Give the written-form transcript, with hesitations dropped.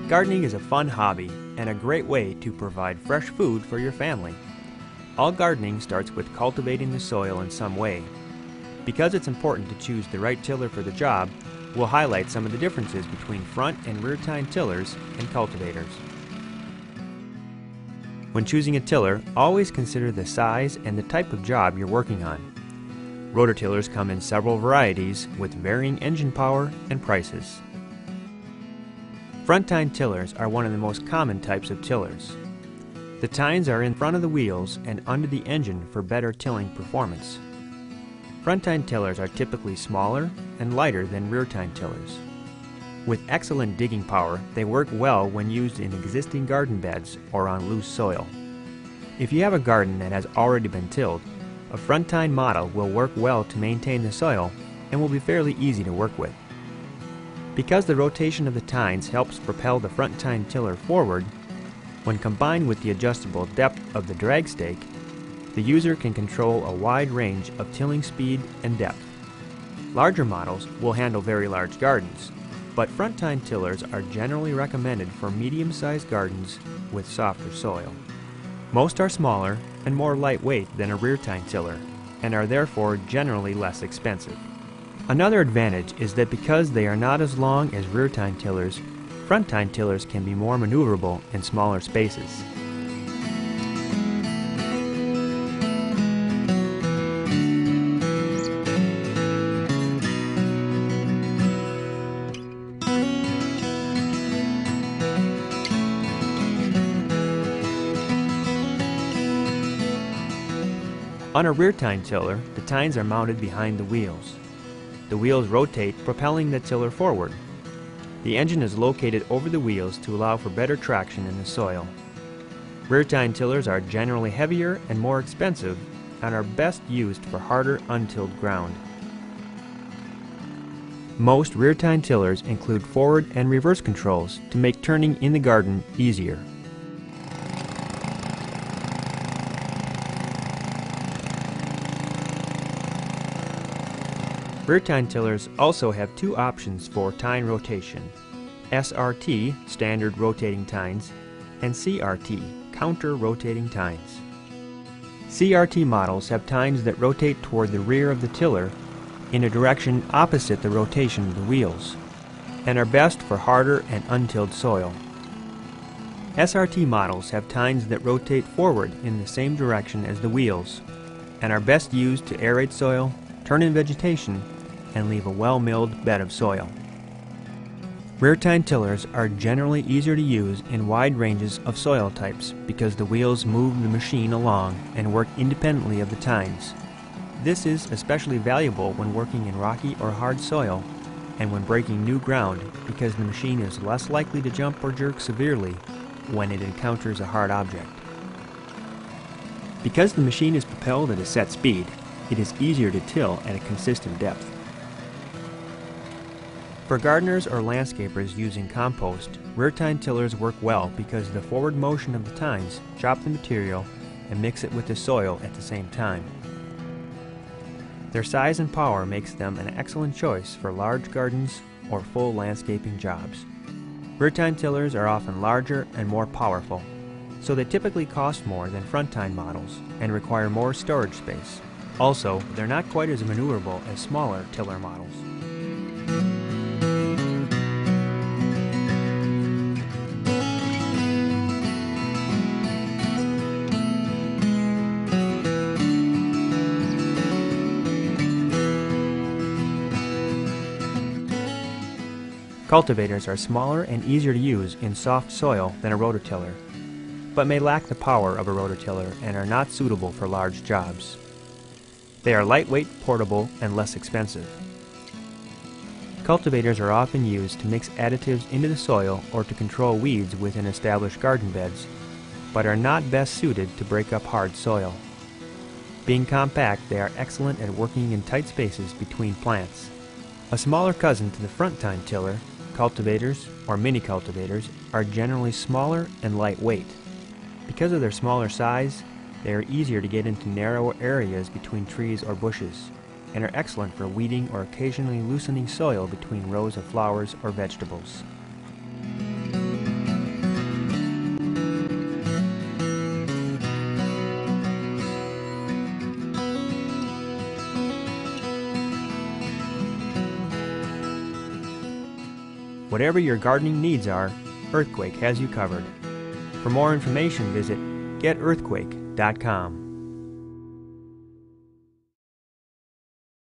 Gardening is a fun hobby and a great way to provide fresh food for your family. All gardening starts with cultivating the soil in some way. Because it's important to choose the right tiller for the job, we'll highlight some of the differences between front and rear-tine tillers and cultivators. When choosing a tiller, always consider the size and the type of job you're working on. Rototillers come in several varieties with varying engine power and prices. Fronttine tillers are one of the most common types of tillers. The tines are in front of the wheels and under the engine for better tilling performance. Fronttine tillers are typically smaller and lighter than rear-tine tillers. With excellent digging power, they work well when used in existing garden beds or on loose soil. If you have a garden that has already been tilled, a Fronttine model will work well to maintain the soil and will be fairly easy to work with. Because the rotation of the tines helps propel the Fronttine tiller forward, when combined with the adjustable depth of the drag stake, the user can control a wide range of tilling speed and depth. Larger models will handle very large gardens, but Fronttine tillers are generally recommended for medium-sized gardens with softer soil. Most are smaller and more lightweight than a rear-tine tiller, and are therefore generally less expensive. Another advantage is that because they are not as long as rear-tine tillers, Fronttine tillers can be more maneuverable in smaller spaces. On a rear-tine tiller, the tines are mounted behind the wheels. The wheels rotate, propelling the tiller forward. The engine is located over the wheels to allow for better traction in the soil. Rear-tine tillers are generally heavier and more expensive and are best used for harder, untilled ground. Most rear-tine tillers include forward and reverse controls to make turning in the garden easier. Rear-tine tillers also have two options for tine rotation: SRT, standard rotating tines, and CRT, counter rotating tines. CRT models have tines that rotate toward the rear of the tiller in a direction opposite the rotation of the wheels, and are best for harder and untilled soil. SRT models have tines that rotate forward in the same direction as the wheels, and are best used to aerate soil, turn in vegetation, and leave a well-milled bed of soil. Rear-tine tillers are generally easier to use in wide ranges of soil types because the wheels move the machine along and work independently of the tines. This is especially valuable when working in rocky or hard soil and when breaking new ground because the machine is less likely to jump or jerk severely when it encounters a hard object. Because the machine is propelled at a set speed, it is easier to till at a consistent depth. For gardeners or landscapers using compost, rear-tine tillers work well because the forward motion of the tines chop the material and mix it with the soil at the same time. Their size and power makes them an excellent choice for large gardens or full landscaping jobs. Rear-tine tillers are often larger and more powerful, so they typically cost more than Fronttine models and require more storage space. Also, they're not quite as maneuverable as smaller tiller models. Cultivators are smaller and easier to use in soft soil than a rototiller, but may lack the power of a rototiller and are not suitable for large jobs. They are lightweight, portable, and less expensive. Cultivators are often used to mix additives into the soil or to control weeds within established garden beds, but are not best suited to break up hard soil. Being compact, they are excellent at working in tight spaces between plants. A smaller cousin to the Fronttine tiller, cultivators or mini cultivators are generally smaller and lightweight. Because of their smaller size, they are easier to get into narrow areas between trees or bushes, and are excellent for weeding or occasionally loosening soil between rows of flowers or vegetables. Whatever your gardening needs are, Earthquake has you covered. For more information, visit getearthquake.com.